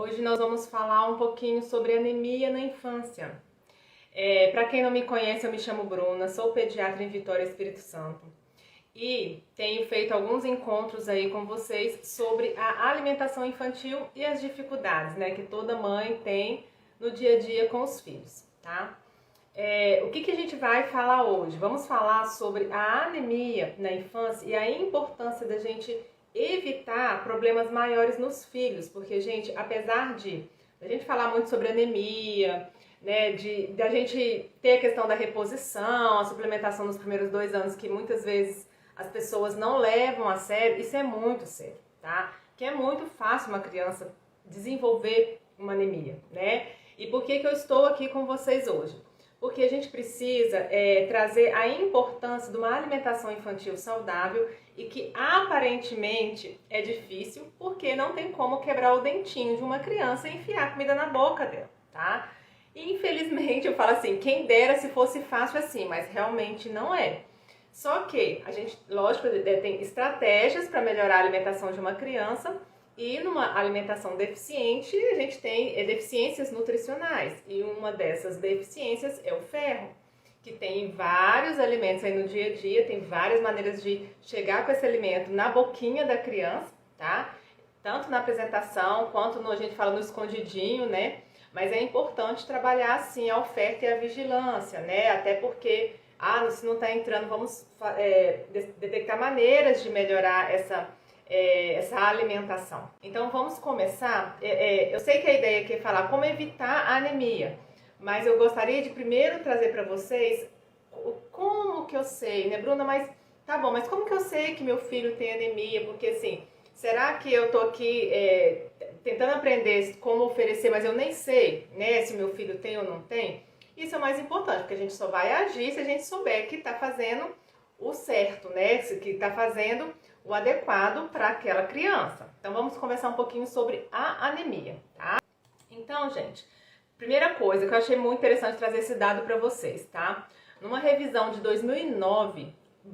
Hoje nós vamos falar um pouquinho sobre anemia na infância. Para quem não me conhece, eu me chamo Bruna, sou pediatra em Vitória, Espírito Santo. E tenho feito alguns encontros aí com vocês sobre a alimentação infantil e as dificuldades, né, que toda mãe tem no dia a dia com os filhos, tá? O que a gente vai falar hoje? Vamos falar sobre a anemia na infância e a importância da gente evitar problemas maiores nos filhos, porque, gente, apesar de a gente falar muito sobre anemia, né, da gente ter a questão da reposição, a suplementação nos primeiros 2 anos, que muitas vezes as pessoas não levam a sério, isso é muito sério, tá? Que é muito fácil uma criança desenvolver uma anemia, né? E por que eu estou aqui com vocês hoje? Porque a gente precisa trazer a importância de uma alimentação infantil saudável e que aparentemente é difícil, porque não tem como quebrar o dentinho de uma criança e enfiar comida na boca dela, tá? E infelizmente eu falo assim, quem dera se fosse fácil assim, mas realmente não é. Só que a gente, lógico, tem estratégias para melhorar a alimentação de uma criança. E numa alimentação deficiente, a gente tem deficiências nutricionais. E uma dessas deficiências é o ferro, que tem vários alimentos aí no dia a dia, tem várias maneiras de chegar com esse alimento na boquinha da criança, tá? Tanto na apresentação, quanto a gente fala no escondidinho, né? Mas é importante trabalhar, assim, a oferta e a vigilância, né? Até porque, se não está entrando, vamos detectar maneiras de melhorar essa alimentação. Então vamos começar. Eu sei que a ideia aqui é falar como evitar a anemia, mas eu gostaria de primeiro trazer para vocês como que eu sei, né, Bruna? Mas tá bom, mas como que eu sei que meu filho tem anemia? Porque assim, será que eu tô aqui tentando aprender como oferecer, mas eu nem sei, né, se meu filho tem ou não tem? Isso é o mais importante, porque a gente só vai agir se a gente souber que tá fazendo o certo, né? Que tá fazendo o adequado para aquela criança. Então vamos conversar um pouquinho sobre a anemia, tá? Então, gente, primeira coisa que eu achei muito interessante trazer esse dado para vocês, tá? Numa revisão de 2009,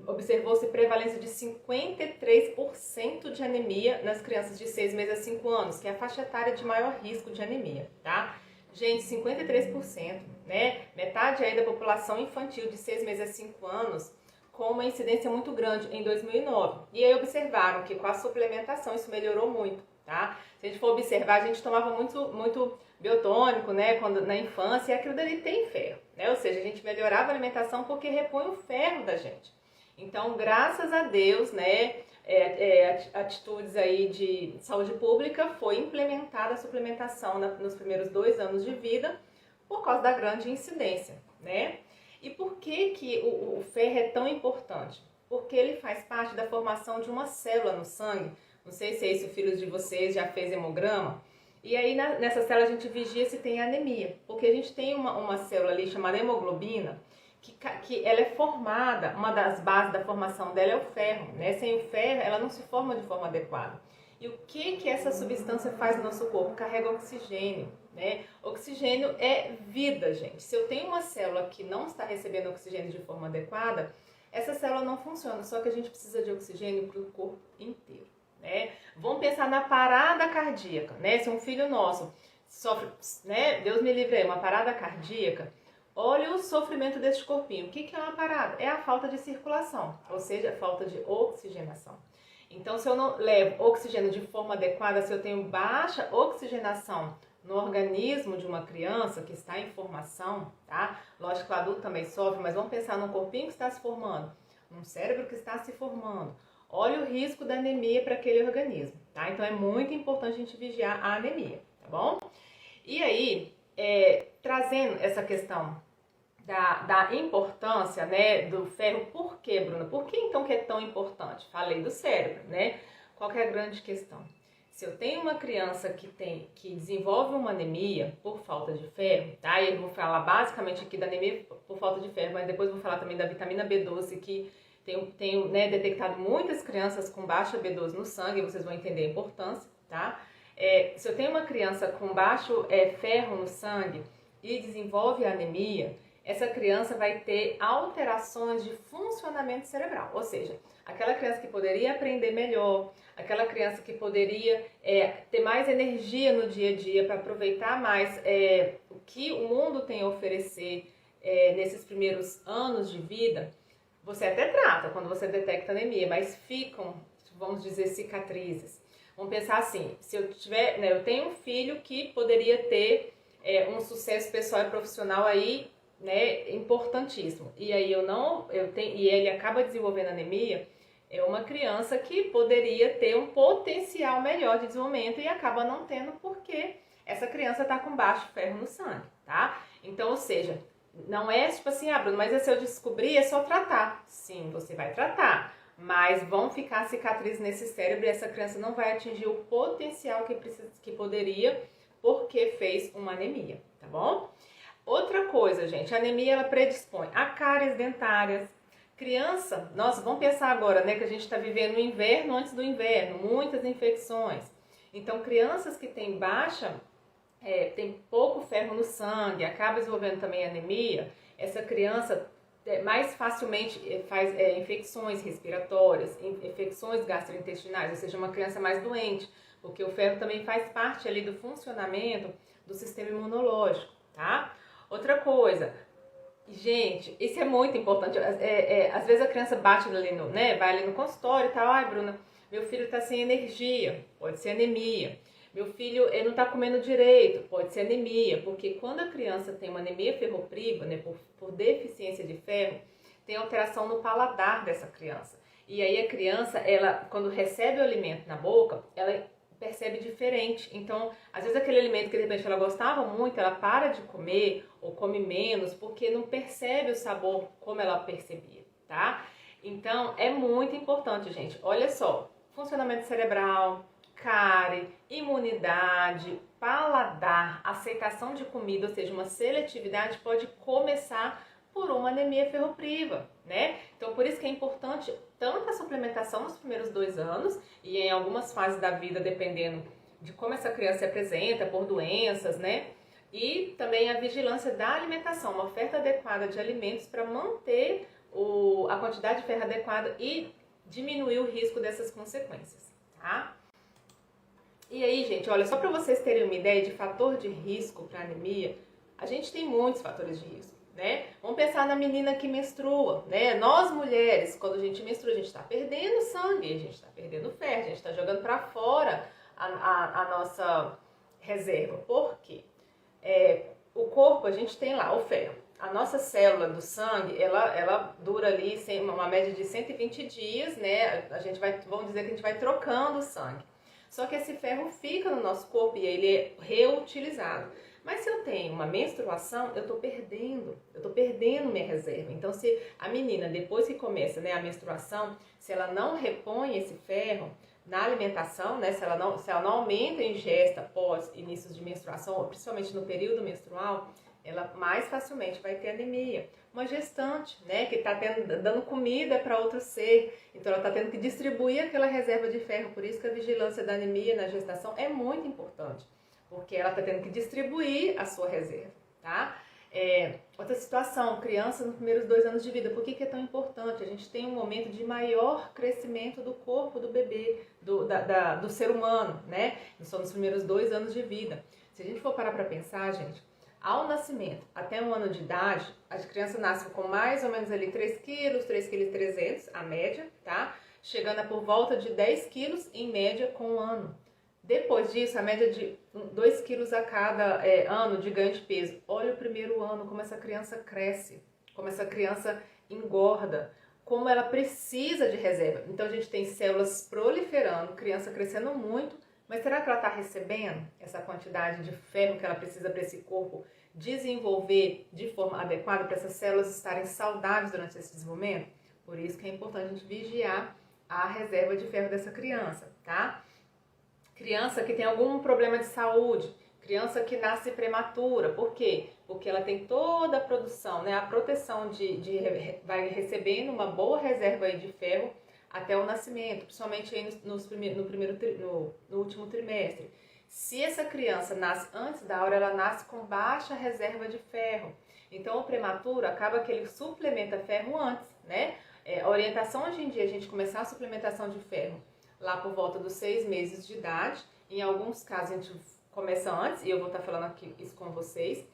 observou-se prevalência de 53% de anemia nas crianças de 6 meses a 5 anos, que é a faixa etária de maior risco de anemia, tá? Gente, 53%, né? Metade aí da população infantil de 6 meses a 5 anos com uma incidência muito grande em 2009. E aí observaram que com a suplementação isso melhorou muito, tá? Se a gente for observar, a gente tomava muito biotônico, né, na infância, e aquilo dali tem ferro, né? Ou seja, a gente melhorava a alimentação porque repõe o ferro da gente. Então, graças a Deus, né, atitudes aí de saúde pública, foi implementada a suplementação nos primeiros 2 anos de vida por causa da grande incidência, né? E por que o ferro é tão importante? Porque ele faz parte da formação de uma célula no sangue. Não sei se é isso, o filho de vocês já fez hemograma. E aí nessa célula a gente vigia se tem anemia. Porque a gente tem uma célula ali chamada hemoglobina, que ela é formada, uma das bases da formação dela é o ferro, né? Sem o ferro ela não se forma de forma adequada. E o que essa substância faz no nosso corpo? Carrega oxigênio, né? Oxigênio é vida, gente. Se eu tenho uma célula que não está recebendo oxigênio de forma adequada, essa célula não funciona, só que a gente precisa de oxigênio para o corpo inteiro, né? Vamos pensar na parada cardíaca, né? Se um filho nosso sofre, né? Deus me livre aí, uma parada cardíaca, olha o sofrimento desse corpinho. O que é uma parada? É a falta de circulação, ou seja, a falta de oxigenação. Então, se eu não levo oxigênio de forma adequada, se eu tenho baixa oxigenação no organismo de uma criança que está em formação, tá? Lógico que o adulto também sofre, mas vamos pensar num corpinho que está se formando, num cérebro que está se formando. Olha o risco da anemia para aquele organismo, tá? Então, é muito importante a gente vigiar a anemia, tá bom? E aí, trazendo essa questão da importância, né, do ferro, por quê, Bruna? Por que então que é tão importante? Falei do cérebro, né? Qual que é a grande questão? Se eu tenho uma criança que desenvolve uma anemia por falta de ferro, tá? E eu vou falar basicamente aqui da anemia por falta de ferro, mas depois vou falar também da vitamina B12, que tenho né, detectado muitas crianças com baixa B12 no sangue, vocês vão entender a importância, tá? Se eu tenho uma criança com baixo ferro no sangue e desenvolve anemia, essa criança vai ter alterações de funcionamento cerebral, ou seja, aquela criança que poderia aprender melhor, aquela criança que poderia ter mais energia no dia a dia para aproveitar mais o que o mundo tem a oferecer nesses primeiros anos de vida, você até trata quando você detecta anemia, mas ficam, vamos dizer, cicatrizes. Vamos pensar assim, se eu tiver, né, eu tenho um filho que poderia ter um sucesso pessoal e profissional aí, né, importantíssimo. E aí e ele acaba desenvolvendo anemia, é uma criança que poderia ter um potencial melhor de desenvolvimento e acaba não tendo porque essa criança está com baixo ferro no sangue, tá? Então, ou seja, não é tipo assim, Bruno, mas se eu descobrir é só tratar. Sim, você vai tratar, mas vão ficar cicatrizes nesse cérebro e essa criança não vai atingir o potencial que poderia porque fez uma anemia, tá bom? Outra coisa, gente, a anemia ela predispõe a cáries dentárias. Criança, nossa, vamos pensar agora, né, que a gente está vivendo o inverno antes do inverno, muitas infecções. Então, crianças que têm tem pouco ferro no sangue, acaba desenvolvendo também anemia, essa criança mais facilmente faz infecções respiratórias, infecções gastrointestinais, ou seja, uma criança mais doente, porque o ferro também faz parte ali do funcionamento do sistema imunológico, tá? Outra coisa, gente, isso é muito importante, às vezes a criança bate ali vai ali no consultório e tal, ai Bruna, meu filho tá sem energia, pode ser anemia. Meu filho ele não está comendo direito, pode ser anemia, porque quando a criança tem uma anemia ferropriva, né, por deficiência de ferro, tem alteração no paladar dessa criança. E aí a criança, ela, quando recebe o alimento na boca, ela percebe diferente. Então, às vezes aquele alimento que de repente ela gostava muito, ela para de comer ou come menos, porque não percebe o sabor como ela percebia, tá? Então, é muito importante, gente. Olha só, funcionamento cerebral, cárie, imunidade, paladar, aceitação de comida, ou seja, uma seletividade pode começar por uma anemia ferropriva, né? Então, por isso que é importante tanto a suplementação nos primeiros 2 anos e em algumas fases da vida, dependendo de como essa criança se apresenta, por doenças, né? E também a vigilância da alimentação, uma oferta adequada de alimentos para manter a quantidade de ferro adequada e diminuir o risco dessas consequências, tá? E aí, gente, olha, só para vocês terem uma ideia de fator de risco para anemia, a gente tem muitos fatores de risco, né? Vamos pensar na menina que menstrua, né? Nós mulheres, quando a gente menstrua, a gente está perdendo sangue, a gente está perdendo ferro, a gente está jogando para fora a nossa reserva. Por quê? O corpo, a gente tem lá o ferro. A nossa célula do sangue, ela dura ali uma média de 120 dias, né? Vamos dizer que a gente vai trocando o sangue. Só que esse ferro fica no nosso corpo e ele é reutilizado. Mas se eu tenho uma menstruação, eu tô perdendo minha reserva. Então, se a menina, depois que começa, né, a menstruação, se ela não repõe esse ferro na alimentação, né, se ela não aumenta a ingesta após inícios de menstruação, ou principalmente no período menstrual, ela mais facilmente vai ter anemia. Uma gestante, né, que está dando comida para outro ser, então ela está tendo que distribuir aquela reserva de ferro, por isso que a vigilância da anemia na gestação é muito importante, porque ela está tendo que distribuir a sua reserva, tá? Outra situação, criança nos primeiros 2 anos de vida, por que é tão importante? A gente tem um momento de maior crescimento do corpo do bebê, do ser humano, né? São nos primeiros 2 anos de vida. Se a gente for parar para pensar, gente, ao nascimento, até 1 ano de idade, as crianças nascem com mais ou menos ali 3 quilos, 3,3 kg, a média, tá? Chegando a por volta de 10 quilos, em média, com 1 ano. Depois disso, a média de 2 quilos a cada ano de ganho de peso. Olha o primeiro ano, como essa criança cresce, como essa criança engorda, como ela precisa de reserva. Então, a gente tem células proliferando, criança crescendo muito, mas será que ela está recebendo essa quantidade de ferro que ela precisa para esse corpo desenvolver de forma adequada, para essas células estarem saudáveis durante esse desenvolvimento? Por isso que é importante a gente vigiar a reserva de ferro dessa criança, tá? Criança que tem algum problema de saúde, criança que nasce prematura, por quê? Porque ela tem toda a produção, né? A proteção vai recebendo uma boa reserva aí de ferro até o nascimento, principalmente aí no último trimestre. Se essa criança nasce antes da hora, ela nasce com baixa reserva de ferro. Então o prematuro acaba que ele suplementa ferro antes, né? A orientação hoje em dia é a gente começar a suplementação de ferro lá por volta dos 6 meses de idade. Em alguns casos a gente começa antes, e eu vou estar falando aqui isso com vocês.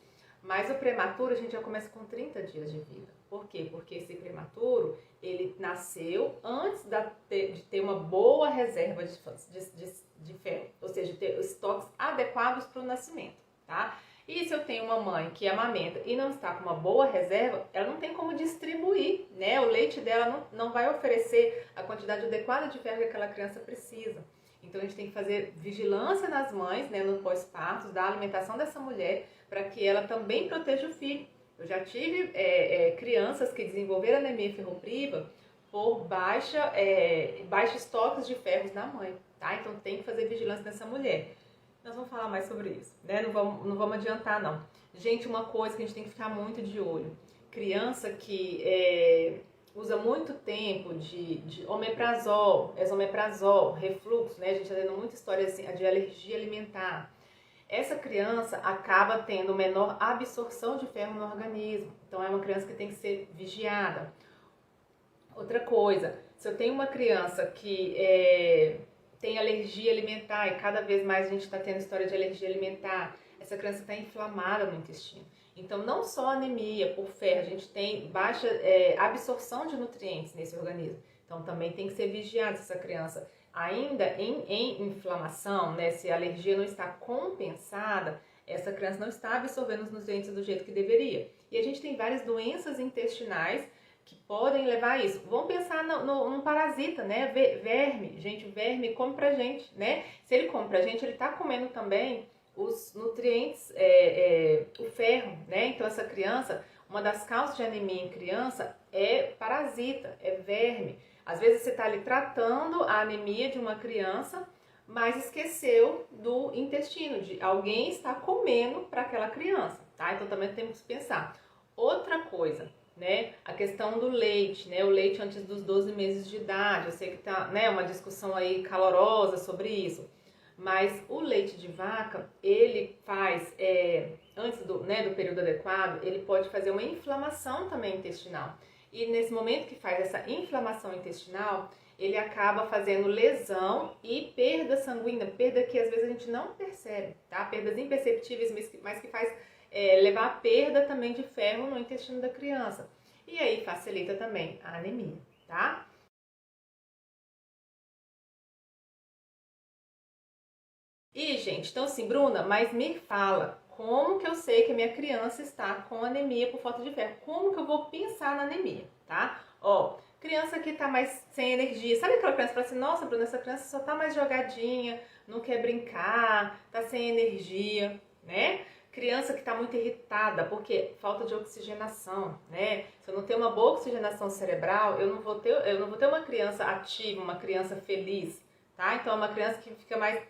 Mas o prematuro a gente já começa com 30 dias de vida. Por quê? Porque esse prematuro, ele nasceu antes de ter uma boa reserva de ferro, ou seja, de ter estoques adequados para o nascimento, tá? E se eu tenho uma mãe que amamenta e não está com uma boa reserva, ela não tem como distribuir, né? O leite dela não vai oferecer a quantidade adequada de ferro que aquela criança precisa. Então a gente tem que fazer vigilância nas mães, né, no pós-parto, da alimentação dessa mulher, para que ela também proteja o filho. Eu já tive crianças que desenvolveram anemia ferropriva por baixos estoques de ferros na mãe, tá? Então tem que fazer vigilância nessa mulher. Nós vamos falar mais sobre isso, né? Não vamos adiantar, não. Gente, uma coisa que a gente tem que ficar muito de olho. Criança que usa muito tempo de omeprazol, esomeprazol, refluxo, né? A gente está tendo muita história assim, de alergia alimentar. Essa criança acaba tendo menor absorção de ferro no organismo. Então é uma criança que tem que ser vigiada. Outra coisa, se eu tenho uma criança que tem alergia alimentar, e cada vez mais a gente está tendo história de alergia alimentar, essa criança está inflamada no intestino. Então, não só anemia por ferro, a gente tem baixa absorção de nutrientes nesse organismo. Então, também tem que ser vigiado se essa criança ainda em inflamação, né, se a alergia não está compensada, essa criança não está absorvendo os nutrientes do jeito que deveria. E a gente tem várias doenças intestinais que podem levar a isso. Vamos pensar num parasita, né? Verme. Gente, o verme come pra gente, né? Se ele come pra gente, ele tá comendo também os nutrientes, o ferro, né? Então essa criança, uma das causas de anemia em criança é parasita, é verme. Às vezes você tá ali tratando a anemia de uma criança, mas esqueceu do intestino, de alguém está comendo para aquela criança, tá? Então também temos que pensar. Outra coisa, né, a questão do leite, né, o leite antes dos 12 meses de idade, eu sei que tá, né, uma discussão aí calorosa sobre isso, mas o leite de vaca, ele faz, antes do período adequado, ele pode fazer uma inflamação também intestinal, e nesse momento que faz essa inflamação intestinal, ele acaba fazendo lesão e perda sanguínea, perda que às vezes a gente não percebe, tá, perdas imperceptíveis, mas que faz levar a perda também de ferro no intestino da criança. E aí facilita também a anemia, tá? E, gente, então assim, Bruna, mas me fala, como que eu sei que a minha criança está com anemia por falta de ferro? Como que eu vou pensar na anemia, tá? Ó, criança que tá mais sem energia. Sabe aquela criança que fala assim, nossa, Bruna, essa criança só tá mais jogadinha, não quer brincar, tá sem energia, né? Criança que está muito irritada, porque falta de oxigenação, né? Se eu não tenho uma boa oxigenação cerebral, eu não vou ter uma criança ativa, uma criança feliz, tá? Então é uma criança que fica mais,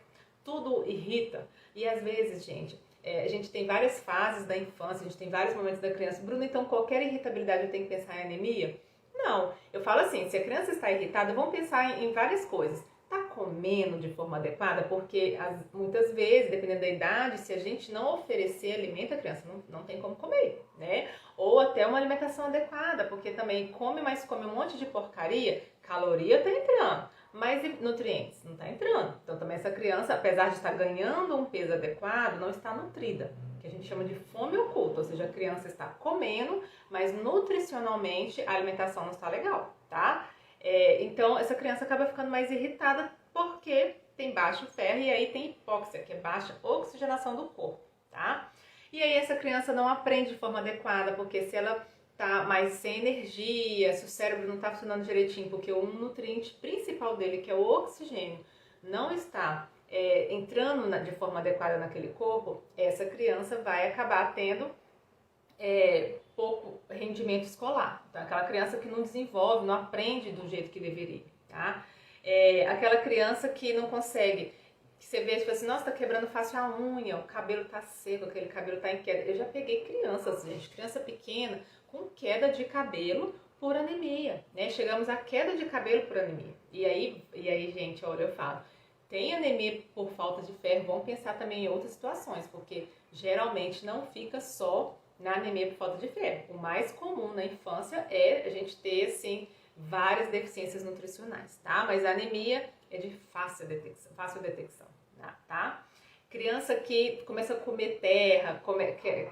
tudo irrita. E às vezes, gente, a gente tem várias fases da infância, a gente tem vários momentos da criança. Bruno, então qualquer irritabilidade eu tenho que pensar em anemia? Não, eu falo assim, se a criança está irritada, vamos pensar em várias coisas. Tá comendo de forma adequada? Porque muitas vezes, dependendo da idade, se a gente não oferecer alimento, a criança não tem como comer, né? Ou até uma alimentação adequada, porque também come, mas come um monte de porcaria, caloria tá entrando, mas nutrientes não tá entrando. Então também essa criança, apesar de estar ganhando um peso adequado, não está nutrida, que a gente chama de fome oculta, ou seja, a criança está comendo, mas nutricionalmente a alimentação não está legal, tá? Então essa criança acaba ficando mais irritada porque tem baixo ferro e aí tem hipóxia, que é baixa oxigenação do corpo, tá? E aí essa criança não aprende de forma adequada, porque se ela tá mais sem energia, se o cérebro não tá funcionando direitinho, porque um nutriente principal dele, que é o oxigênio, não está entrando de forma adequada naquele corpo, essa criança vai acabar tendo pouco rendimento escolar. Então, aquela criança que não desenvolve, não aprende do jeito que deveria, tá? Aquela criança que não consegue, que você vê, tipo assim, nossa, tá quebrando fácil a unha, o cabelo tá seco, aquele cabelo tá em queda. Eu já peguei crianças, gente, criança pequena, com queda de cabelo por anemia, né? Chegamos à queda de cabelo por anemia. E aí, gente, olha, eu falo, tem anemia por falta de ferro, vamos pensar também em outras situações, porque geralmente não fica só na anemia por falta de ferro. O mais comum na infância é a gente ter, assim, várias deficiências nutricionais, tá? Mas a anemia é de fácil detecção, tá? Criança que começa a comer terra,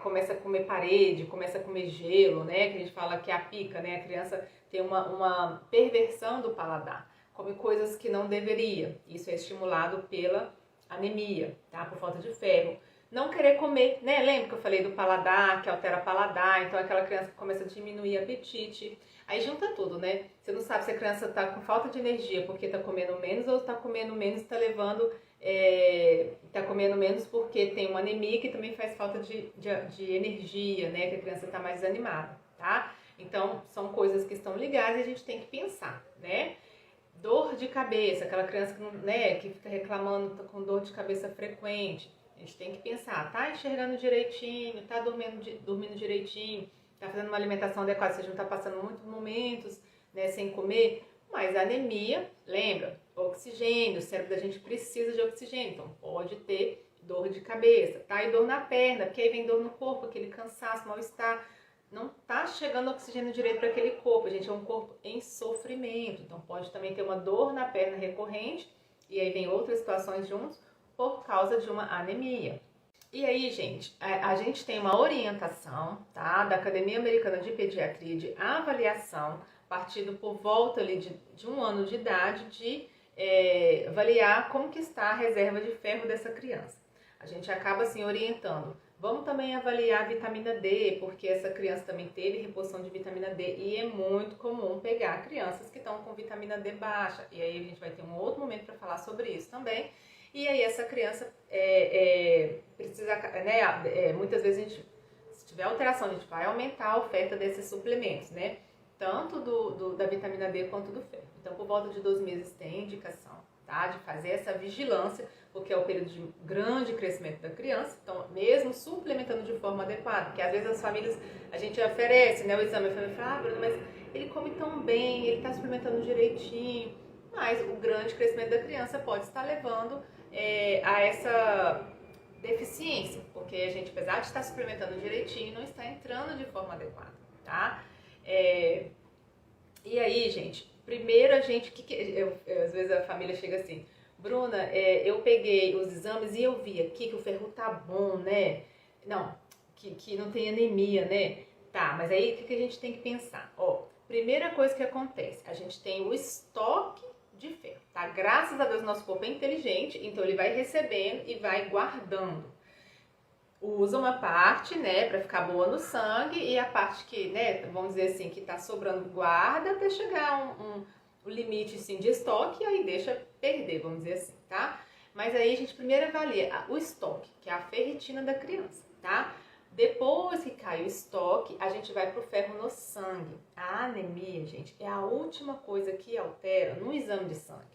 começa a comer parede, começa a comer gelo, né? Que a gente fala que é a pica, né? A criança tem uma perversão do paladar, come coisas que não deveria. Isso é estimulado pela anemia, tá? Por falta de ferro. Não querer comer, né? Lembra que eu falei do paladar, que altera o paladar, então aquela criança que começa a diminuir o apetite. Aí junta tudo, né? Você não sabe se a criança tá com falta de energia porque tá comendo menos ou tá comendo menos e tá levando, tá comendo menos porque tem uma anemia que também faz falta de energia, né? Que a criança tá mais desanimada, tá? Então, são coisas que estão ligadas e a gente tem que pensar, né? Dor de cabeça, aquela criança que, né, que fica reclamando, tá com dor de cabeça frequente. A gente tem que pensar, tá enxergando direitinho, tá dormindo direitinho, tá fazendo uma alimentação adequada, você não tá passando muitos momentos, né, sem comer, mas a anemia, lembra, oxigênio, o cérebro da gente precisa de oxigênio, então pode ter dor de cabeça, tá? E dor na perna, porque aí vem dor no corpo, aquele cansaço, mal-estar, não tá chegando oxigênio direito para aquele corpo, gente, é um corpo em sofrimento, então pode também ter uma dor na perna recorrente, e aí vem outras situações juntos, por causa de uma anemia. E aí, gente, a gente tem uma orientação, tá, da Academia Americana de Pediatria de avaliação, partindo por volta ali de 1 ano de idade, de avaliar como que está a reserva de ferro dessa criança. A gente acaba assim orientando. Vamos também avaliar a vitamina D, porque essa criança também teve reposição de vitamina D e é muito comum pegar crianças que estão com vitamina D baixa. E aí a gente vai ter um outro momento para falar sobre isso também. E aí essa criança precisa, né, muitas vezes se tiver alteração, a gente vai aumentar a oferta desses suplementos, né? Tanto da vitamina D quanto do ferro. Então, por volta de 2 meses tem indicação, tá? De fazer essa vigilância, porque é o período de grande crescimento da criança. Então, mesmo suplementando de forma adequada, porque às vezes as famílias, a gente oferece, né, o exame, a família fala, Bruno, mas ele come tão bem, ele tá suplementando direitinho, mas o grande crescimento da criança pode estar levando a essa deficiência, porque a gente, apesar de estar suplementando direitinho, não está entrando de forma adequada, tá? E aí, gente, primeiro a gente, às vezes a família chega assim, Bruna, eu peguei os exames e eu vi aqui que o ferro tá bom, né? Não, que não tem anemia, né? Tá, mas aí o que a gente tem que pensar? Ó, primeira coisa que acontece, a gente tem o estoque de ferro, tá? Graças a Deus nosso corpo é inteligente, então ele vai recebendo e vai guardando. Usa uma parte, né, para ficar boa no sangue e a parte que, né, vamos dizer assim, que tá sobrando guarda até chegar um limite, assim, de estoque e aí deixa perder, vamos dizer assim, tá? Mas aí a gente primeiro avalia o estoque, que é a ferritina da criança, tá? Depois que cai o estoque, a gente vai pro ferro no sangue. A anemia, gente, é a última coisa que altera no exame de sangue.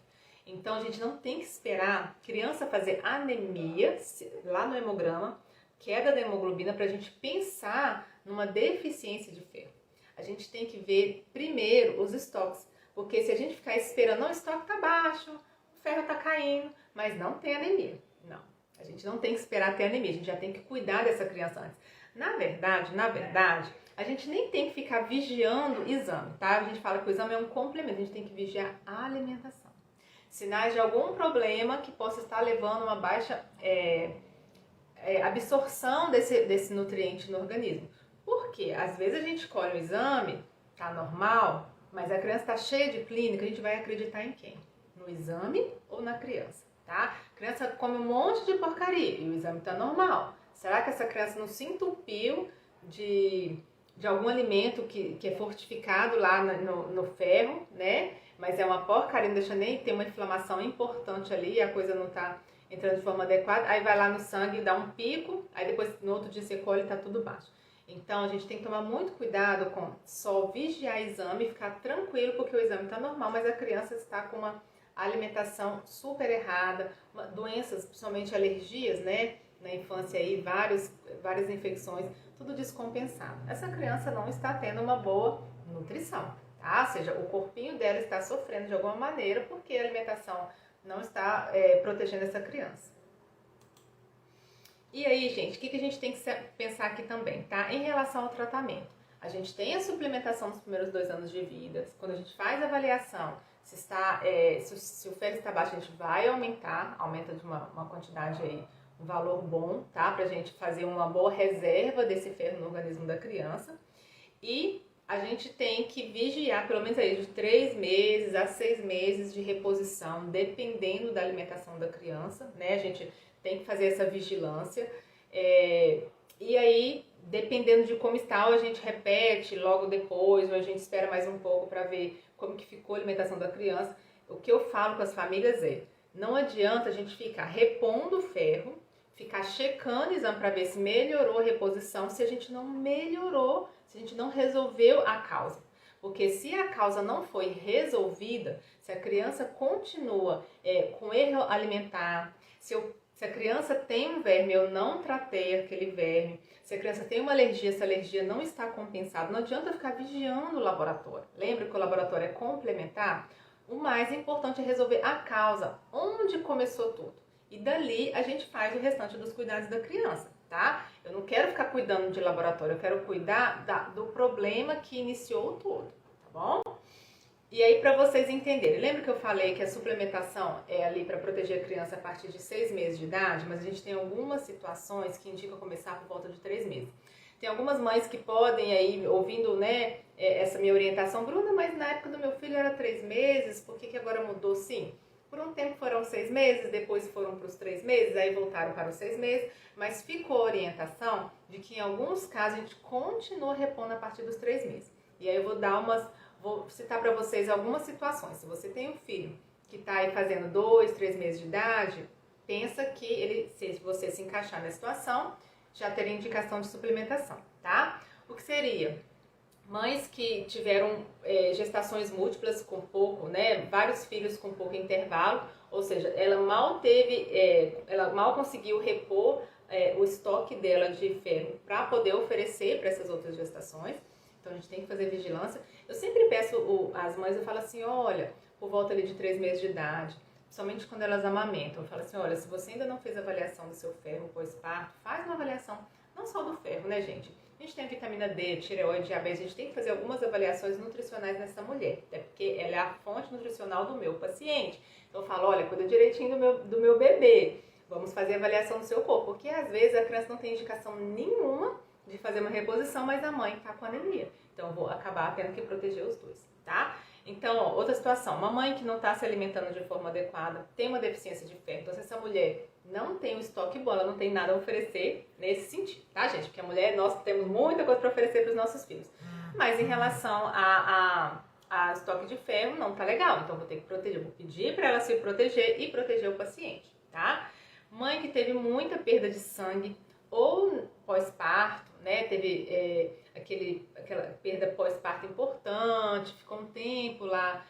Então, a gente não tem que esperar criança fazer anemia lá no hemograma, queda da hemoglobina, pra gente pensar numa deficiência de ferro. A gente tem que ver primeiro os estoques, porque se a gente ficar esperando, não, o estoque tá baixo, o ferro tá caindo, mas não tem anemia. Não. A gente não tem que esperar ter anemia, a gente já tem que cuidar dessa criança antes. Na verdade, a gente nem tem que ficar vigiando o exame, tá? A gente fala que o exame é um complemento, a gente tem que vigiar a alimentação. Sinais de algum problema que possa estar levando uma baixa absorção desse nutriente no organismo. Por quê? Às vezes a gente colhe o exame, tá normal, mas a criança tá cheia de clínica, a gente vai acreditar em quem? No exame ou na criança? Tá? A criança come um monte de porcaria e o exame tá normal. Será que essa criança não se entupiu de algum alimento que é fortificado lá no ferro, né? Mas é uma porcaria, não deixa nem ter uma inflamação importante ali, a coisa não tá entrando de forma adequada, aí vai lá no sangue e dá um pico, aí depois no outro dia você colhe e tá tudo baixo. Então a gente tem que tomar muito cuidado com só vigiar o exame e ficar tranquilo porque o exame tá normal, mas a criança está com uma alimentação super errada, doenças, principalmente alergias, né? Na infância aí, várias infecções, tudo descompensado. Essa criança não está tendo uma boa nutrição, tá? Ou seja, o corpinho dela está sofrendo de alguma maneira porque a alimentação não está protegendo essa criança. E aí, gente, o que a gente tem que pensar aqui também, tá? Em relação ao tratamento. A gente tem a suplementação nos primeiros 2 anos de vida. Quando a gente faz a avaliação, se o ferro está baixo, a gente vai aumenta de uma quantidade aí, um valor bom, tá? Pra gente fazer uma boa reserva desse ferro no organismo da criança. E a gente tem que vigiar pelo menos aí de 3 meses a 6 meses de reposição, dependendo da alimentação da criança, né? A gente tem que fazer essa vigilância. E aí, dependendo de como está, a gente repete logo depois, ou a gente espera mais um pouco para ver como que ficou a alimentação da criança. O que eu falo com as famílias não adianta a gente ficar repondo o ferro, ficar checando o exame para ver se melhorou a reposição, se a gente não melhorou, se a gente não resolveu a causa. Porque se a causa não foi resolvida, se a criança continua com erro alimentar, se a criança tem um verme, eu não tratei aquele verme, se a criança tem uma alergia, essa alergia não está compensada, não adianta ficar vigiando o laboratório. Lembra que o laboratório é complementar? O mais importante é resolver a causa, onde começou tudo. E dali a gente faz o restante dos cuidados da criança, tá? Eu não quero ficar cuidando de laboratório, eu quero cuidar do problema que iniciou tudo, tá bom? E aí, para vocês entenderem, lembra que eu falei que a suplementação é ali para proteger a criança a partir de 6 meses de idade, mas a gente tem algumas situações que indicam começar por volta de 3 meses. Tem algumas mães que podem aí, ouvindo, né, essa minha orientação, Bruna, mas na época do meu filho era 3 meses, por que agora mudou? Sim, por um tempo foram 6 meses, depois foram para os 3 meses, aí voltaram para os 6 meses, mas ficou a orientação de que em alguns casos a gente continua repondo a partir dos 3 meses. E aí eu vou citar para vocês algumas situações. Se você tem um filho que está aí fazendo 2, 3 meses de idade, pensa que se você se encaixar na situação, já teria indicação de suplementação, tá? O que seria? Mães que tiveram gestações múltiplas com pouco, né? Vários filhos com pouco intervalo, ou seja, ela mal conseguiu repor o estoque dela de ferro para poder oferecer para essas outras gestações. Então a gente tem que fazer vigilância. Eu sempre peço às mães, eu falo assim, olha, por volta ali de 3 meses de idade, somente quando elas amamentam, eu falo assim, olha, se você ainda não fez avaliação do seu ferro pós-parto, faz uma avaliação, não só do ferro, né, gente? A gente tem a vitamina D, tireoide, diabetes, a gente tem que fazer algumas avaliações nutricionais nessa mulher, até porque ela é a fonte nutricional do meu paciente. Então eu falo, olha, cuida direitinho do meu bebê, vamos fazer avaliação do seu corpo, porque às vezes a criança não tem indicação nenhuma de fazer uma reposição, mas a mãe tá com anemia. Então eu vou acabar tendo que proteger os dois, tá? Então, ó, outra situação, uma mãe que não está se alimentando de forma adequada, tem uma deficiência de ferro. Então, se essa mulher não tem um estoque bom, ela não tem nada a oferecer nesse sentido, tá, gente? Porque a mulher, nós temos muita coisa para oferecer para os nossos filhos. Mas em relação a estoque de ferro, não tá legal. Então, vou ter que proteger, vou pedir para ela se proteger e proteger o paciente, tá? Mãe que teve muita perda de sangue ou pós-parto, né? Teve aquela perda pós-parto importante, ficou um tempo lá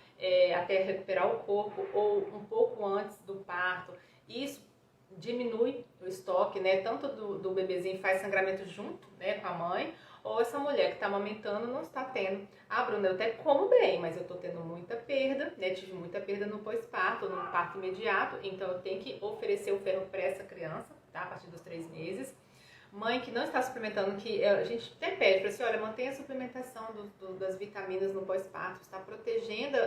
até recuperar o corpo ou um pouco antes do parto. Isso diminui o estoque, né? Tanto do bebezinho faz sangramento junto, né, com a mãe, ou essa mulher que está amamentando não está tendo. Ah, Bruna, eu até como bem, mas eu estou tendo muita perda, né? Tive muita perda no pós-parto, no parto imediato, então eu tenho que oferecer o ferro para essa criança, tá? A partir dos 3 meses. Mãe que não está suplementando, que a gente até pede para você, olha, mantenha a suplementação das vitaminas no pós-parto, está protegendo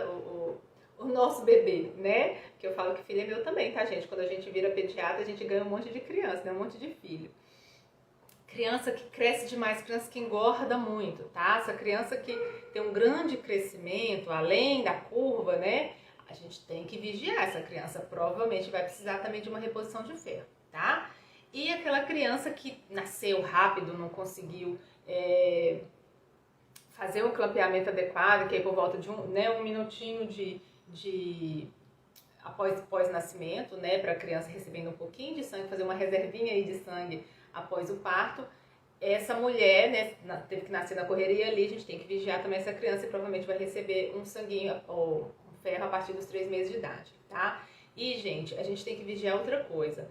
o nosso bebê, né? Que eu falo que filho é meu também, tá, gente? Quando a gente vira pediatra, a gente ganha um monte de criança, né? Um monte de filho. Criança que cresce demais, criança que engorda muito, tá? Essa criança que tem um grande crescimento, além da curva, né? A gente tem que vigiar. Essa criança provavelmente vai precisar também de uma reposição de ferro, tá? E aquela criança que nasceu rápido, não conseguiu fazer o clampeamento adequado, que aí por volta de um minutinho após nascimento, né, para a criança recebendo um pouquinho de sangue, fazer uma reservinha aí de sangue após o parto. Essa mulher, né, teve que nascer na correria ali, a gente tem que vigiar também essa criança e provavelmente vai receber um sanguinho ou um ferro a partir dos 3 meses de idade, tá? E, gente, a gente tem que vigiar outra coisa.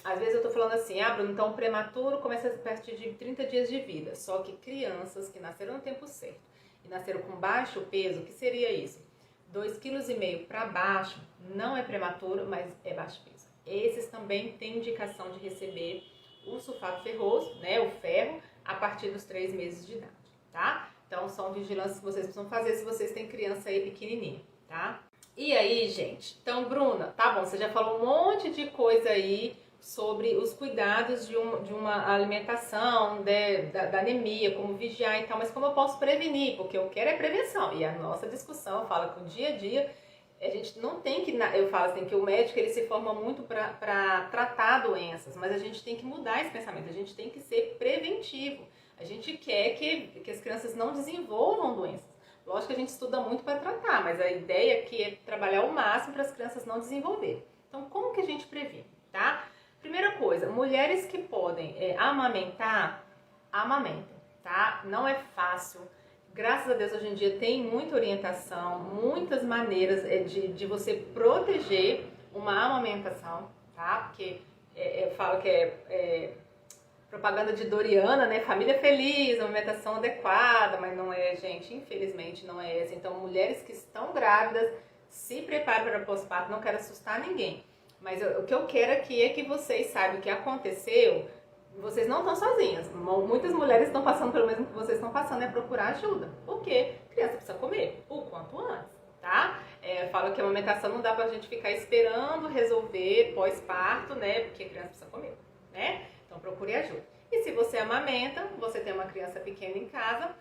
Às vezes eu tô falando assim, Bruno, então prematuro começa a partir de 30 dias de vida. Só que crianças que nasceram no tempo certo e nasceram com baixo peso, o que seria isso? 2,5 kg para baixo não é prematuro, mas é baixo peso. esses também têm indicação de receber o sulfato ferroso, né, o ferro, a partir dos 3 meses de idade, tá? Então, são vigilâncias que vocês precisam fazer se vocês têm criança aí pequenininha, tá? E aí, gente? Então, Bruna, tá bom, você já falou um monte de coisa aí sobre os cuidados de uma alimentação, da anemia, como vigiar e tal, mas como eu posso prevenir? Porque eu quero é prevenção. E a nossa discussão fala que o dia a dia, a gente não tem que, eu falo assim, que o médico ele se forma muito para tratar doenças, mas a gente tem que mudar esse pensamento, a gente tem que ser preventivo. A gente quer que as crianças não desenvolvam doenças. Lógico que a gente estuda muito para tratar, mas a ideia aqui é trabalhar o máximo para as crianças não desenvolverem. Então, como que a gente previne, tá? Primeira coisa, mulheres que podem amamentar, amamentem, tá? Não é fácil. Graças a Deus, hoje em dia tem muita orientação, muitas maneiras de você proteger uma amamentação, tá? Porque eu falo que propaganda de Doriana, né? Família feliz, amamentação adequada, mas não é, gente, infelizmente não é essa. Então, mulheres que estão grávidas, se preparem para pós-parto, não quero assustar ninguém. Mas o que eu quero aqui é que vocês saibam o que aconteceu, vocês não estão sozinhas. Muitas mulheres estão passando pelo mesmo que vocês estão passando, é procurar ajuda. Porque criança precisa comer o quanto antes, tá? Falo que a amamentação não dá pra gente ficar esperando resolver pós-parto, né? Porque a criança precisa comer, né? Então procure ajuda. E se você amamenta, você tem uma criança pequena em casa,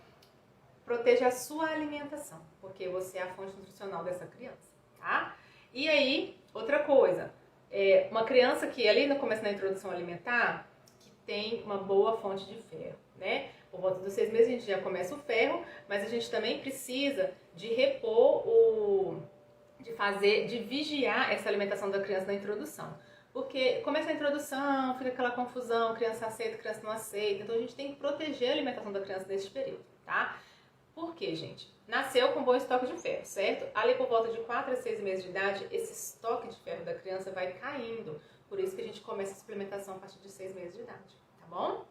proteja a sua alimentação, porque você é a fonte nutricional dessa criança, tá? E aí, outra coisa, uma criança que ali no começo da introdução alimentar, que tem uma boa fonte de ferro, né? Por volta dos 6 meses a gente já começa o ferro, mas a gente também precisa de repor de vigiar essa alimentação da criança na introdução. Porque começa a introdução, fica aquela confusão, criança aceita, criança não aceita. Então a gente tem que proteger a alimentação da criança nesse período, tá? Por quê, gente? Nasceu com bom estoque de ferro, certo? Ali por volta de 4 a 6 meses de idade, esse estoque de ferro da criança vai caindo. Por isso que a gente começa a suplementação a partir de 6 meses de idade, tá bom?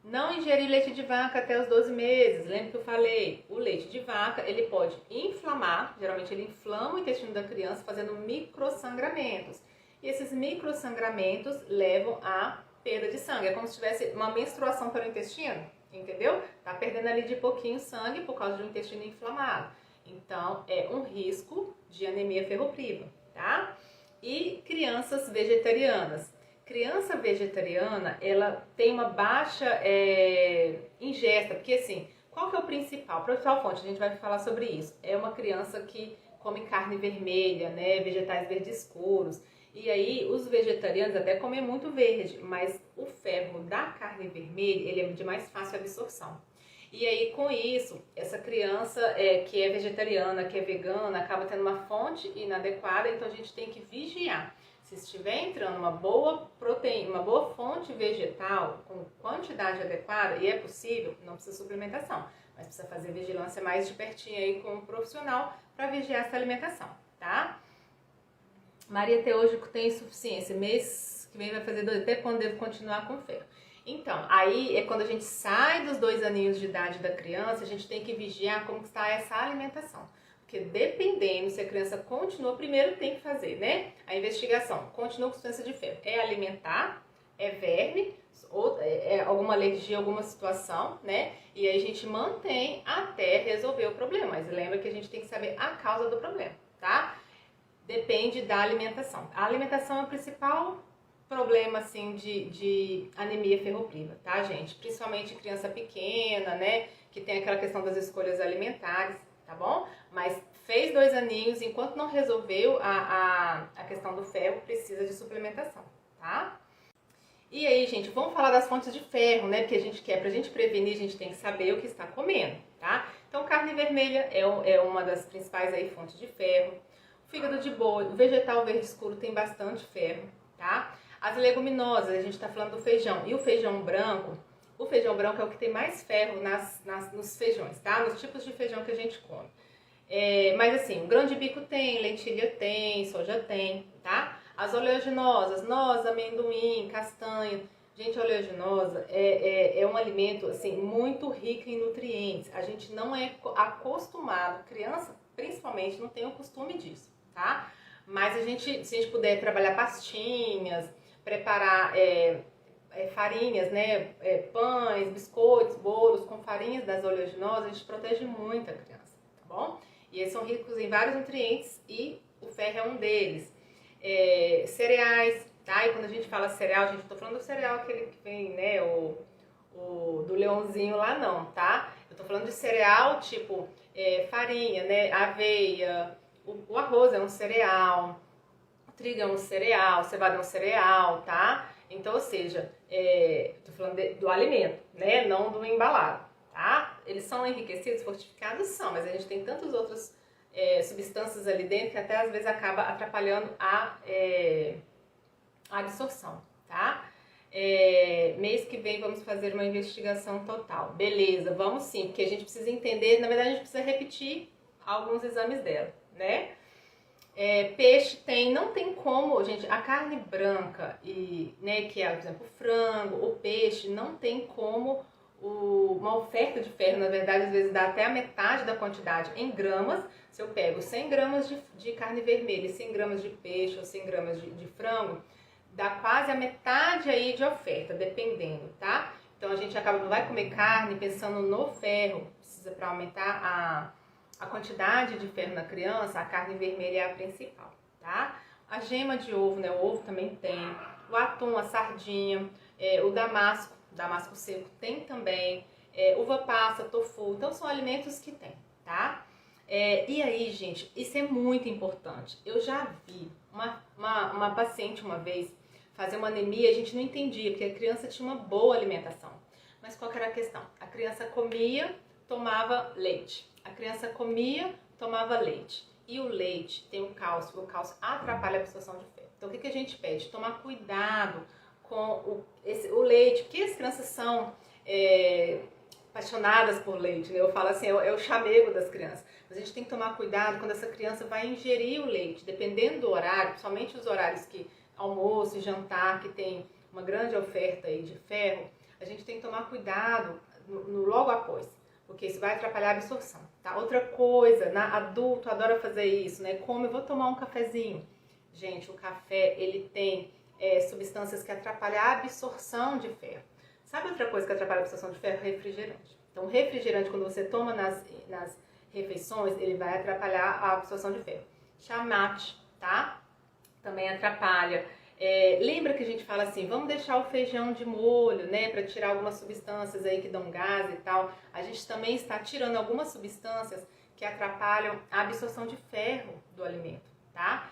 Não ingerir leite de vaca até os 12 meses. Lembra que eu falei? O leite de vaca, ele pode inflamar, geralmente ele inflama o intestino da criança, fazendo microsangramentos. E esses microsangramentos levam a perda de sangue. É como se tivesse uma menstruação pelo intestino, entendeu? Tá perdendo ali de pouquinho sangue por causa de um intestino inflamado. Então, é um risco de anemia ferropriva, tá? E crianças vegetarianas. Criança vegetariana, ela tem uma baixa ingesta, porque assim, qual que é o principal? Principal fonte, a gente vai falar sobre isso. É uma criança que come carne vermelha, né, vegetais verdes escuros. E aí, os vegetarianos até comem muito verde, mas o ferro da carne vermelha, ele é de mais fácil absorção. E aí, com isso, essa criança que é vegetariana, que é vegana, acaba tendo uma fonte inadequada, então a gente tem que vigiar. Se estiver entrando uma boa proteína, uma boa fonte vegetal, com quantidade adequada, e é possível, não precisa suplementação, mas precisa fazer vigilância mais de pertinho aí com um profissional para vigiar essa alimentação, tá? Maria Teógico tem insuficiência, mês que vem vai fazer 2, até quando devo continuar com ferro. Então, aí é quando a gente sai dos 2 aninhos de idade da criança, a gente tem que vigiar como está essa alimentação. Porque dependendo se a criança continua, primeiro tem que fazer, né? A investigação, continua com substância de ferro. É alimentar, é verme, ou é alguma alergia, alguma situação, né? E aí a gente mantém até resolver o problema. Mas lembra que a gente tem que saber a causa do problema, tá? Depende da alimentação. A alimentação é o principal problema, assim, de anemia ferropriva, tá, gente? Principalmente criança pequena, né? Que tem aquela questão das escolhas alimentares, tá bom? Mas fez 2 aninhos, enquanto não resolveu a questão do ferro, precisa de suplementação, tá? E aí, gente, vamos falar das fontes de ferro, né? Porque a gente quer, pra gente prevenir, a gente tem que saber o que está comendo, tá? Então, carne vermelha é uma das principais aí fontes de ferro. Fígado de boi, o vegetal verde escuro tem bastante ferro, tá? As leguminosas, a gente tá falando do feijão. E o feijão branco é o que tem mais ferro nos feijões, tá? Nos tipos de feijão que a gente come. Mas assim, o grão de bico tem, lentilha tem, soja tem, tá? As oleaginosas, noz, amendoim, castanha. Gente, a oleaginosa é um alimento, assim, muito rico em nutrientes. A gente não é acostumado, criança principalmente, não tem o costume disso, tá? Mas se a gente puder trabalhar pastinhas, preparar farinhas, né, pães, biscoitos, bolos com farinhas das oleaginosas, a gente protege muito a criança, tá bom? E eles são ricos em vários nutrientes e o ferro é um deles. Cereais, tá? E quando a gente fala cereal, gente, eu tô falando do cereal aquele que vem, né, do leãozinho lá não, tá? Eu tô falando de cereal tipo farinha, né, aveia, o arroz é um cereal, o trigo é um cereal, cevada é um cereal, tá? Então, ou seja, tô falando do alimento, né, não do embalado, tá? Eles são enriquecidos, fortificados, são, mas a gente tem tantas outras substâncias ali dentro que até às vezes acaba atrapalhando a absorção, tá? Mês que vem vamos fazer uma investigação total. Beleza, vamos sim, porque a gente precisa entender, na verdade a gente precisa repetir alguns exames dela, né? Peixe não tem como, gente, a carne branca e, né, que é, por exemplo, o frango, o peixe, não tem como uma oferta de ferro, na verdade, às vezes dá até a metade da quantidade em gramas. Se eu pego 100 gramas de carne vermelha e 100 gramas de peixe ou 100 gramas de frango, dá quase a metade aí de oferta, dependendo, tá? Então a gente não vai comer carne pensando no ferro, precisa para aumentar a quantidade de ferro na criança, a carne vermelha é a principal, tá? A gema de ovo, né? O ovo também tem, o atum, a sardinha, o damasco seco tem também, uva passa, tofu, então são alimentos que tem, tá? E aí, gente, isso é muito importante. Eu já vi uma paciente uma vez fazer uma anemia, a gente não entendia, porque a criança tinha uma boa alimentação. Mas qual que era a questão? A criança comia, tomava leite. A criança comia, tomava leite. E o leite tem o cálcio atrapalha a absorção de ferro. Então o que a gente pede? Tomar cuidado com o leite, porque as crianças são apaixonadas por leite, né? Eu falo assim, é o chamego das crianças. Mas a gente tem que tomar cuidado quando essa criança vai ingerir o leite, dependendo do horário, principalmente os horários que almoço e jantar, que tem uma grande oferta aí de ferro, a gente tem que tomar cuidado logo após, porque isso vai atrapalhar a absorção, tá? Outra coisa, adulto adora fazer isso, né? Como eu vou tomar um cafezinho. Gente, o café, ele tem substâncias que atrapalham a absorção de ferro. Sabe outra coisa que atrapalha a absorção de ferro? Refrigerante. Então, o refrigerante, quando você toma nas refeições, ele vai atrapalhar a absorção de ferro. Chamate, tá? Também atrapalha. Lembra que a gente fala assim, vamos deixar o feijão de molho, né, para tirar algumas substâncias aí que dão gás e tal. A gente também está tirando algumas substâncias que atrapalham a absorção de ferro do alimento, tá?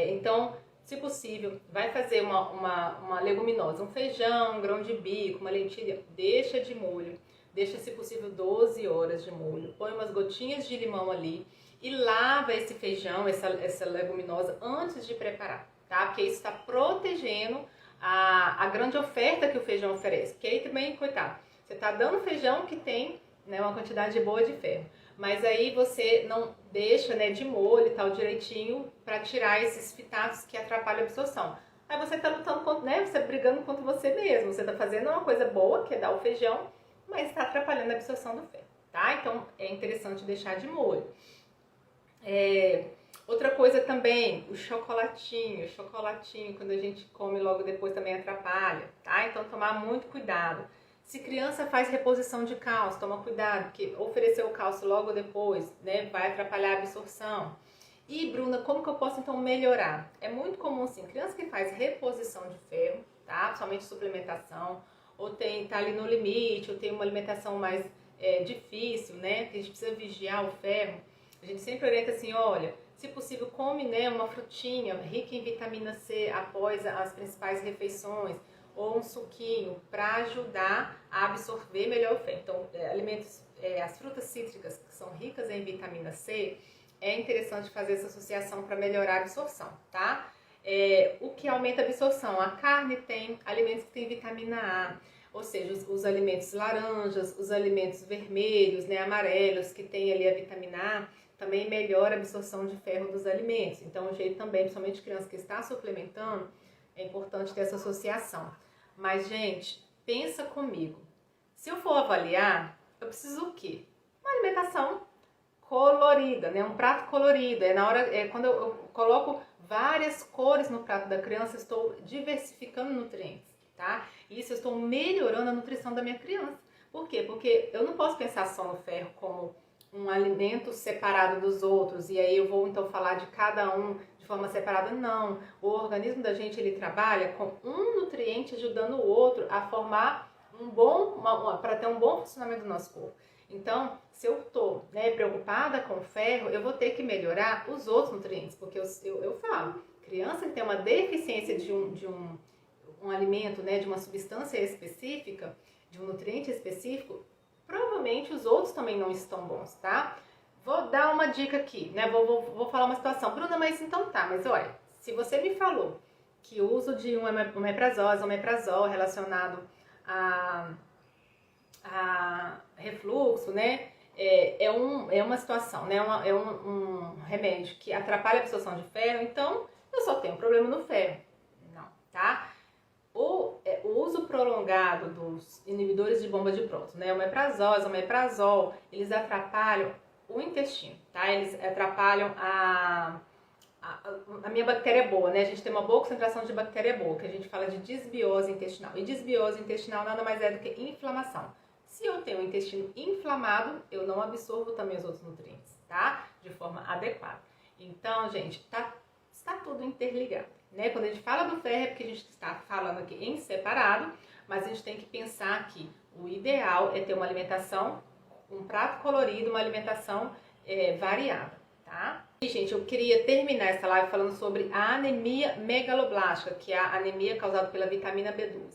Então, se possível, vai fazer uma leguminosa, um feijão, um grão de bico, uma lentilha, deixa de molho, deixa se possível 12 horas de molho, põe umas gotinhas de limão ali e lava esse feijão, essa leguminosa antes de preparar, tá? Porque isso está protegendo a grande oferta que o feijão oferece. Porque aí também, coitado, você está dando feijão que tem, né, uma quantidade boa de ferro, mas aí você não deixa, né, de molho e tal direitinho para tirar esses fitatos que atrapalham a absorção. Aí você está lutando, né, você tá brigando contra você mesmo, você está fazendo uma coisa boa, que é dar o feijão, mas está atrapalhando a absorção do ferro, tá? Então é interessante deixar de molho. Outra coisa também, o chocolatinho, quando a gente come logo depois também atrapalha, tá? Então tomar muito cuidado. Se criança faz reposição de cálcio, toma cuidado, porque oferecer o cálcio logo depois, né, vai atrapalhar a absorção. E Bruna, como que eu posso então melhorar? É muito comum assim, criança que faz reposição de ferro, tá? Principalmente suplementação, ou tá ali no limite, ou tem uma alimentação mais difícil, né? Que a gente precisa vigiar o ferro. A gente sempre orienta assim, olha, se possível come, né, uma frutinha rica em vitamina C após as principais refeições, ou um suquinho para ajudar a absorver melhor o ferro. Então, as frutas cítricas que são ricas em vitamina C, é interessante fazer essa associação para melhorar a absorção, tá? O que aumenta a absorção? A carne tem alimentos que têm vitamina A, ou seja, os alimentos laranjas, os alimentos vermelhos, né, amarelos, que tem ali a vitamina A, também melhora a absorção de ferro dos alimentos. Então, o jeito também, principalmente criança que está suplementando, é importante ter essa associação. Mas, gente, pensa comigo. Se eu for avaliar, eu preciso o quê? Uma alimentação colorida, né? Um prato colorido. Quando eu coloco várias cores no prato da criança, eu estou diversificando nutrientes, tá? Isso eu estou melhorando a nutrição da minha criança. Por quê? Porque eu não posso pensar só no ferro como um alimento separado dos outros, e aí eu vou então falar de cada um de forma separada. Não, o organismo da gente, ele trabalha com um nutriente ajudando o outro a formar para ter um bom funcionamento do nosso corpo. Então, se eu estou preocupada com o ferro, eu vou ter que melhorar os outros nutrientes, porque eu falo, criança que tem uma deficiência de um alimento, de uma substância específica, de um nutriente específico, provavelmente os outros também não estão bons, tá? Vou dar uma dica aqui, Vou falar uma situação. Bruna, mas então tá, mas olha, se você me falou que o uso de um omeprazol relacionado a refluxo, é uma situação, é um remédio que atrapalha a absorção de ferro, então eu só tenho problema no ferro. Não, tá? O uso prolongado dos inibidores de bomba de próton, omeprazol, eles atrapalham o intestino, tá? Eles atrapalham a minha bactéria boa, A gente tem uma boa concentração de bactéria boa, que a gente fala de disbiose intestinal. E disbiose intestinal nada mais é do que inflamação. Se eu tenho o intestino inflamado, eu não absorvo também os outros nutrientes, tá? De forma adequada. Então, gente, está tudo interligado, Quando a gente fala do ferro é porque a gente está falando aqui em separado, mas a gente tem que pensar que o ideal é ter uma alimentação, um prato colorido, uma alimentação variada, tá? E, gente, eu queria terminar essa live falando sobre a anemia megaloblástica, que é a anemia causada pela vitamina B12.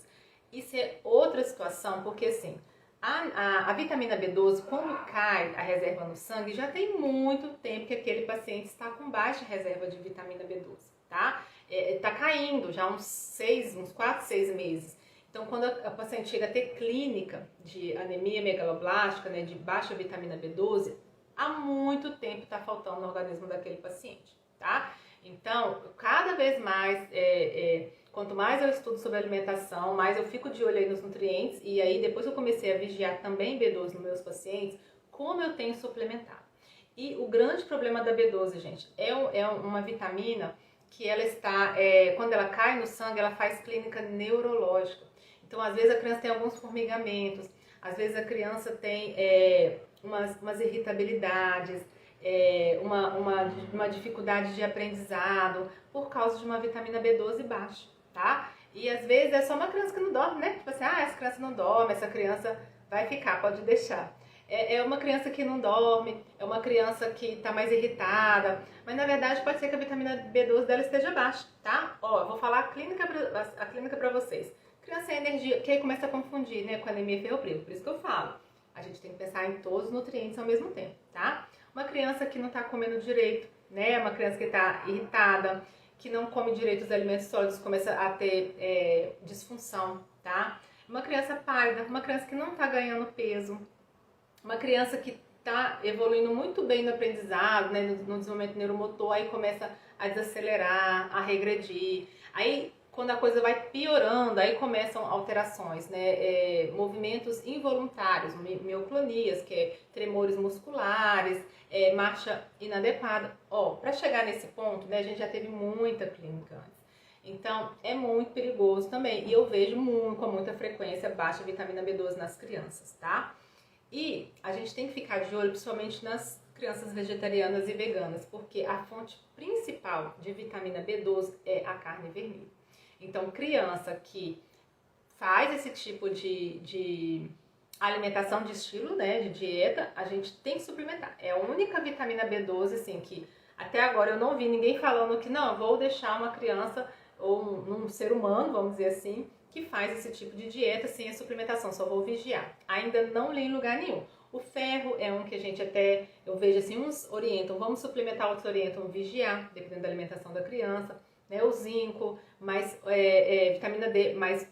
Isso é outra situação, porque assim, a vitamina B12, quando cai a reserva no sangue, já tem muito tempo que aquele paciente está com baixa reserva de vitamina B12, tá? Tá caindo já uns 4, 6 meses. Então, quando a paciente chega a ter clínica de anemia megaloblástica, de baixa vitamina B12, há muito tempo está faltando no organismo daquele paciente, tá? Então, cada vez mais, quanto mais eu estudo sobre alimentação, mais eu fico de olho aí nos nutrientes, e aí depois eu comecei a vigiar também B12 nos meus pacientes, como eu tenho suplementado. E o grande problema da B12, gente, é uma vitamina que ela está, quando ela cai no sangue, ela faz clínica neurológica. Então, às vezes a criança tem alguns formigamentos, às vezes a criança tem umas irritabilidades, uma dificuldade de aprendizado por causa de uma vitamina B12 baixa, tá? E às vezes é só uma criança que não dorme, Tipo assim, essa criança não dorme, essa criança vai ficar, pode deixar. É uma criança que não dorme, é uma criança que tá mais irritada, mas na verdade pode ser que a vitamina B12 dela esteja baixa, tá? Ó, eu vou falar a clínica pra vocês. Criança sem energia, que aí começa a confundir, com anemia ferropriva, por isso que eu falo. A gente tem que pensar em todos os nutrientes ao mesmo tempo, tá? Uma criança que não tá comendo direito, uma criança que tá irritada, que não come direito os alimentos sólidos, começa a ter disfunção, tá? Uma criança pálida, uma criança que não tá ganhando peso, uma criança que está evoluindo muito bem no aprendizado, no desenvolvimento neuromotor, aí começa a desacelerar, a regredir. Aí, quando a coisa vai piorando, aí começam alterações, movimentos involuntários, mioclonias, que é tremores musculares, marcha inadequada. Para chegar nesse ponto, a gente já teve muita clínica antes. Então, é muito perigoso também. E eu vejo com muita frequência baixa vitamina B12 nas crianças, tá? E a gente tem que ficar de olho, principalmente nas crianças vegetarianas e veganas, porque a fonte principal de vitamina B12 é a carne vermelha. Então, criança que faz esse tipo de alimentação de estilo, de dieta, a gente tem que suplementar. É a única vitamina B12, assim, que até agora eu não vi ninguém falando que não, vou deixar uma criança ou um ser humano, vamos dizer assim, que faz esse tipo de dieta sem a suplementação, só vou vigiar. Ainda não li em lugar nenhum. O ferro é um que a gente até, eu vejo assim, uns orientam, vamos suplementar, outros orientam vigiar, dependendo da alimentação da criança, O zinco, mais vitamina D, mas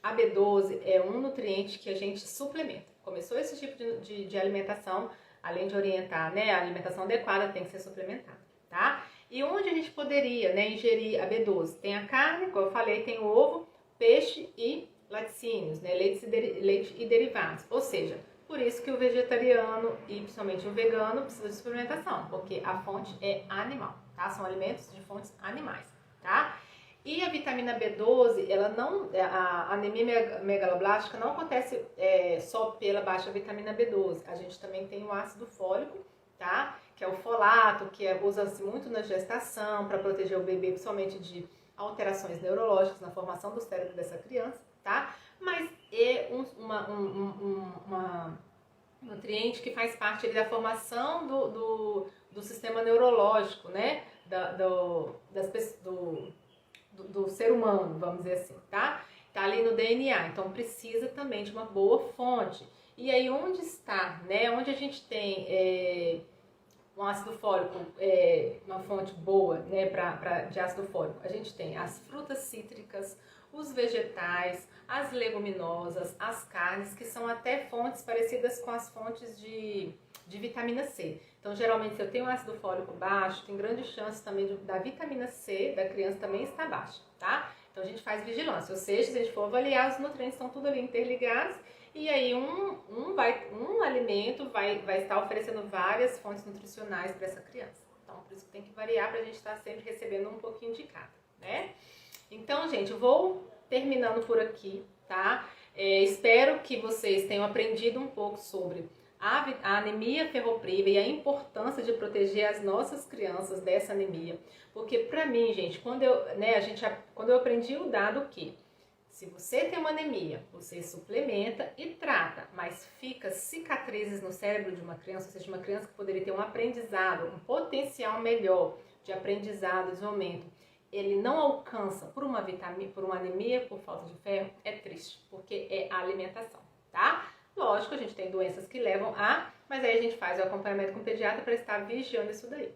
a B12 é um nutriente que a gente suplementa. Começou esse tipo de alimentação, além de orientar, a alimentação adequada tem que ser suplementada, tá? E onde a gente poderia, ingerir a B12? Tem a carne, como eu falei, tem o ovo, peixe e laticínios, leite e derivados. Ou seja, por isso que o vegetariano e principalmente o vegano precisa de suplementação, porque a fonte é animal. tá? São alimentos de fontes animais, tá? E a vitamina B12, ela não, a anemia megaloblástica não acontece só pela baixa vitamina B12. A gente também tem o ácido fólico, tá? Que é o folato, que usa-se muito na gestação para proteger o bebê, principalmente de alterações neurológicas na formação do cérebro dessa criança, tá? Mas é uma nutriente que faz parte da formação do sistema neurológico, né? Do ser humano, vamos dizer assim, tá? Tá ali no DNA, então precisa também de uma boa fonte. E aí onde está, né? Onde a gente tem um ácido fólico, uma fonte boa, né, de ácido fólico? A gente tem as frutas cítricas, os vegetais, as leguminosas, as carnes, que são até fontes parecidas com as fontes de vitamina C. Então, geralmente, se eu tenho ácido fólico baixo, tem grande chance também da vitamina C da criança também estar baixa, tá? Então, a gente faz vigilância, ou seja, se a gente for avaliar, os nutrientes estão tudo ali interligados, e aí um alimento vai estar oferecendo várias fontes nutricionais para essa criança. Então, por isso que tem que variar para a gente estar sempre recebendo um pouquinho de cada, né? Então, gente, eu vou terminando por aqui, tá? Espero que vocês tenham aprendido um pouco sobre a anemia ferropriva e a importância de proteger as nossas crianças dessa anemia. Porque pra mim, gente, quando eu aprendi o dado que se você tem uma anemia, você suplementa e trata, mas fica cicatrizes no cérebro de uma criança, ou seja, uma criança que poderia ter um aprendizado, um potencial melhor de aprendizado, desenvolvimento, ele não alcança por uma anemia, por falta de ferro, é triste, porque é a alimentação, tá? Lógico, a gente tem doenças que levam mas aí a gente faz o acompanhamento com o pediatra para estar vigiando isso daí.